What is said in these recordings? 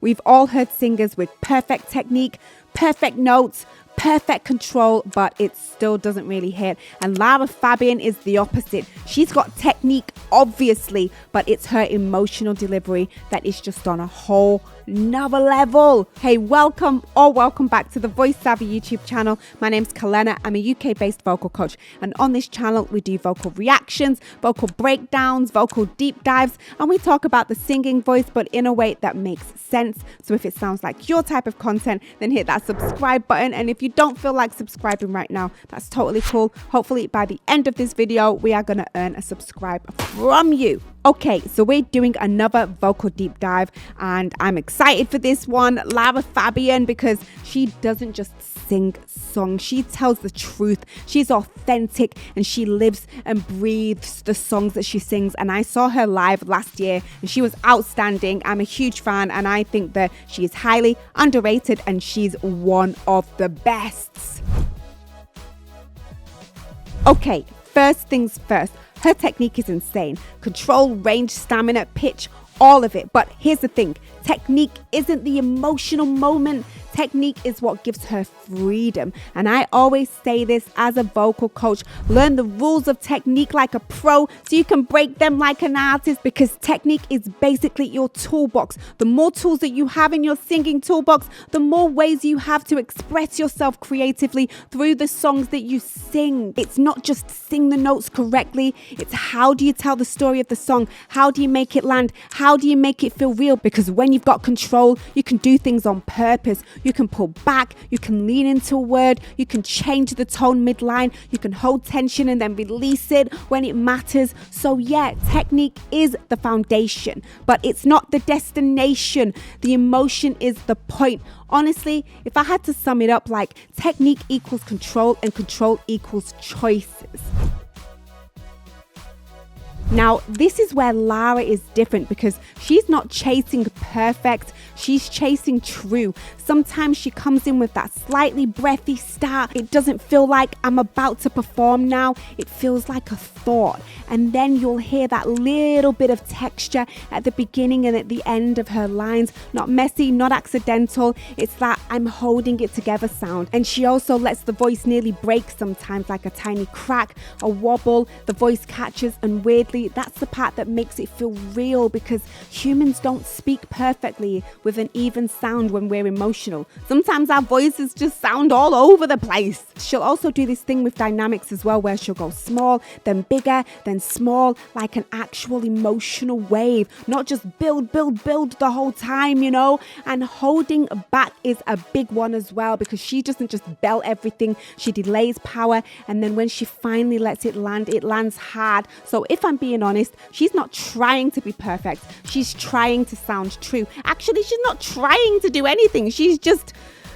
We've all heard singers with perfect technique, perfect notes, perfect control, but it still doesn't really hit. And Lara Fabian is the opposite. She's got technique, obviously, but it's her emotional delivery that is just on a whole another level. Hey, welcome back to the Voice Savvy YouTube channel. My name's Collena. I'm a UK-based vocal coach, and on this channel we do vocal reactions, vocal breakdowns, vocal deep dives, and we talk about the singing voice, but in a way that makes sense. So if it sounds like your type of content, then hit that subscribe button, and if you don't feel like subscribing right now, that's totally cool. Hopefully by the end of this video we are going to earn a subscribe from you. Okay, so we're doing another vocal deep dive, and I'm excited for this one. Lara Fabian, because she doesn't just sing songs, she tells the truth. She's authentic and she lives and breathes the songs that she sings. And I saw her live last year and she was outstanding. I'm a huge fan, and I think that she is highly underrated and she's one of the best. Okay, first things first. Her technique is insane. Control, range, stamina, pitch, all of it. But here's the thing. Technique isn't the emotional moment. Technique is what gives her freedom. And I always say this as a vocal coach: learn the rules of technique like a pro so you can break them like an artist, because technique is basically your toolbox. The more tools that you have in your singing toolbox, the more ways you have to express yourself creatively through the songs that you sing. It's not just sing the notes correctly, it's how do you tell the story of the song? How do you make it land? How do you make it feel real? Because when you've got control, you can do things on purpose. You can pull back, you can lean into a word, you can change the tone midline, you can hold tension and then release it when it matters. So yeah, technique is the foundation, but it's not the destination. The emotion is the point. Honestly, if I had to sum it up, like, technique equals control and control equals choices. Now, this is where Lara is different, because she's not chasing perfect, she's chasing true. Sometimes she comes in with that slightly breathy start. It doesn't feel like I'm about to perform now. It feels like a thought. And then you'll hear that little bit of texture at the beginning and at the end of her lines. Not messy, not accidental. It's that I'm holding it together sound. And she also lets the voice nearly break sometimes, like a tiny crack, a wobble. The voice catches, and weirdly, that's the part that makes it feel real, because humans don't speak perfectly with an even sound when we're emotional. Sometimes our voices just sound all over the place. She'll also do this thing with dynamics as well, where she'll go small, then bigger, then small, like an actual emotional wave, not just build the whole time, you know. And holding back is a big one as well, because she doesn't just belt everything, she delays power, and then when she finally lets it lands hard. So if I'm being honest, she's not trying to be perfect, she's trying to sound true. Actually, she's not trying to do anything, she's just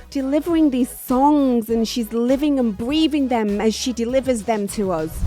delivering these songs, and she's living and breathing them as she delivers them to us.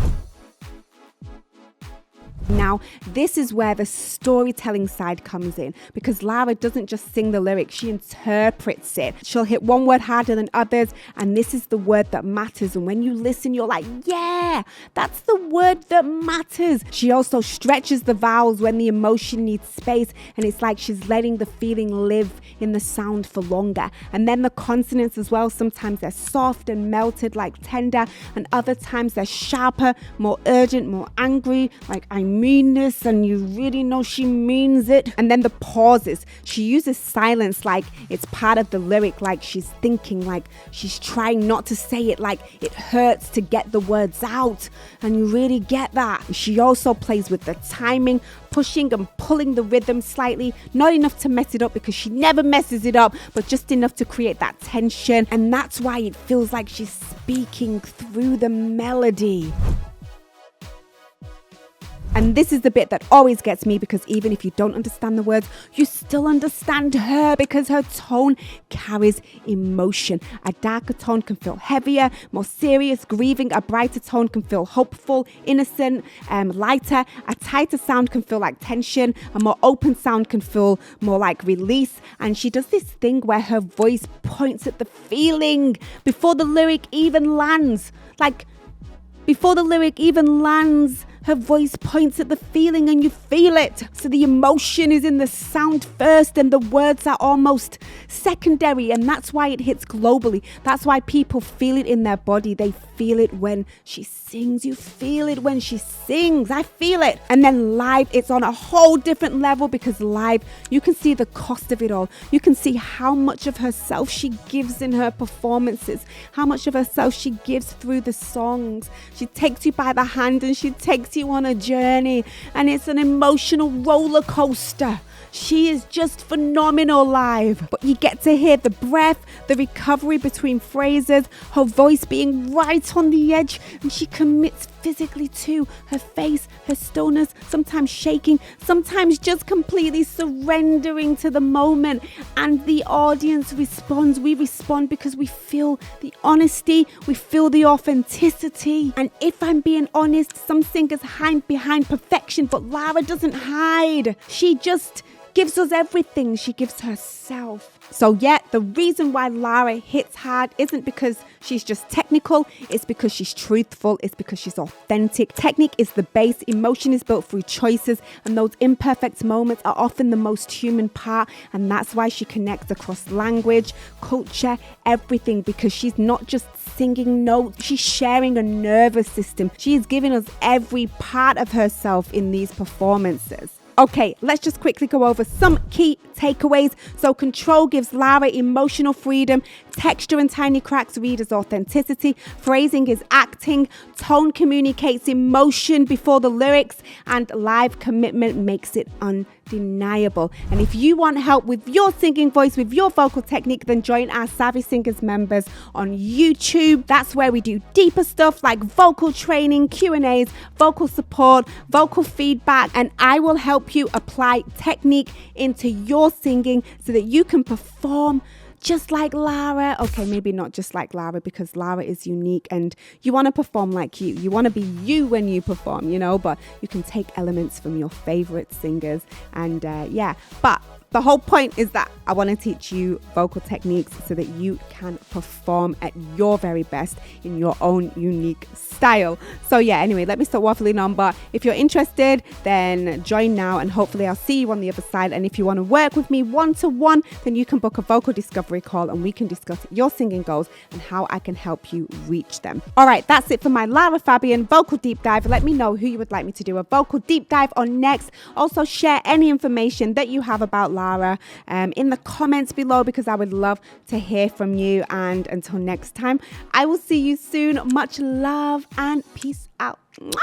Now, this is where the storytelling side comes in, because Lara doesn't just sing the lyrics, she interprets it. She'll hit one word harder than others, and this is the word that matters. And when you listen, you're like, yeah, that's the word that matters. She also stretches the vowels when the emotion needs space, and it's like she's letting the feeling live in the sound for longer. And then the consonants as well, sometimes they're soft and melted like tender, and other times they're sharper, more urgent, more angry, like I mean this, and you really know she means it. And then the pauses, she uses silence like it's part of the lyric, like she's thinking, like she's trying not to say it, like it hurts to get the words out, and you really get that. She also plays with the timing, pushing and pulling the rhythm slightly, not enough to mess it up, because she never messes it up, but just enough to create that tension. And that's why it feels like she's speaking through the melody. And this is the bit that always gets me, because even if you don't understand the words, you still understand her, because her tone carries emotion. A darker tone can feel heavier, more serious, grieving. A brighter tone can feel hopeful, innocent, lighter. A tighter sound can feel like tension. A more open sound can feel more like release. And she does this thing where her voice points at the feeling before the lyric even lands. Like, before the lyric even lands, Her voice points at the feeling and you feel it. So the emotion is in the sound first and the words are almost secondary, and that's why it hits globally. That's why people feel it in their body. They feel it when she sings. You feel it when she sings. I feel it. And then live, it's on a whole different level, because live, you can see the cost of it all. You can see how much of herself she gives in her performances, how much of herself she gives through the songs. She takes you by the hand and she takes you on a journey, and it's an emotional roller coaster. She is just phenomenal live. But you get to hear the breath, the recovery between phrases, her voice being right on the edge, and she commits physically too. Her face, her stillness, sometimes shaking, sometimes just completely surrendering to the moment. And the audience responds. We respond because we feel the honesty, we feel the authenticity. And if I'm being honest, some singers hide behind perfection, but Lara doesn't hide. She just gives us everything. She gives herself. So yeah, the reason why Lara hits hard isn't because she's just technical. It's because she's truthful. It's because she's authentic. Technique is the base. Emotion is built through choices, and those imperfect moments are often the most human part. And that's why she connects across language, culture, everything, because she's not just singing notes. She's sharing a nervous system. She is giving us every part of herself in these performances. Okay, let's just quickly go over some key takeaways. So control gives Lara emotional freedom. Texture and tiny cracks read as authenticity. Phrasing is acting. Tone communicates emotion before the lyrics. And live commitment makes it undeniable. And if you want help with your singing voice, with your vocal technique, then join our Savvy Singers members on YouTube. That's where we do deeper stuff like vocal training, Q&As, vocal support, vocal feedback, and I will help you apply technique into your singing so that you can perform just like Lara. Okay, maybe not just like Lara, because Lara is unique and you want to perform like you. You want to be you when you perform, you know, but you can take elements from your favorite singers. And but the whole point is that I want to teach you vocal techniques so that you can perform at your very best in your own unique style. So yeah, anyway, let me stop waffling on. But if you're interested, then join now and hopefully I'll see you on the other side. And if you want to work with me one-to-one, then you can book a vocal discovery call and we can discuss your singing goals and how I can help you reach them. All right, that's it for my Lara Fabian vocal deep dive. Let me know who you would like me to do a vocal deep dive on next. Also share any information that you have about Lara in the comments below, because I would love to hear from you. And until next time, I will see you soon. Much love and peace out. Mwah!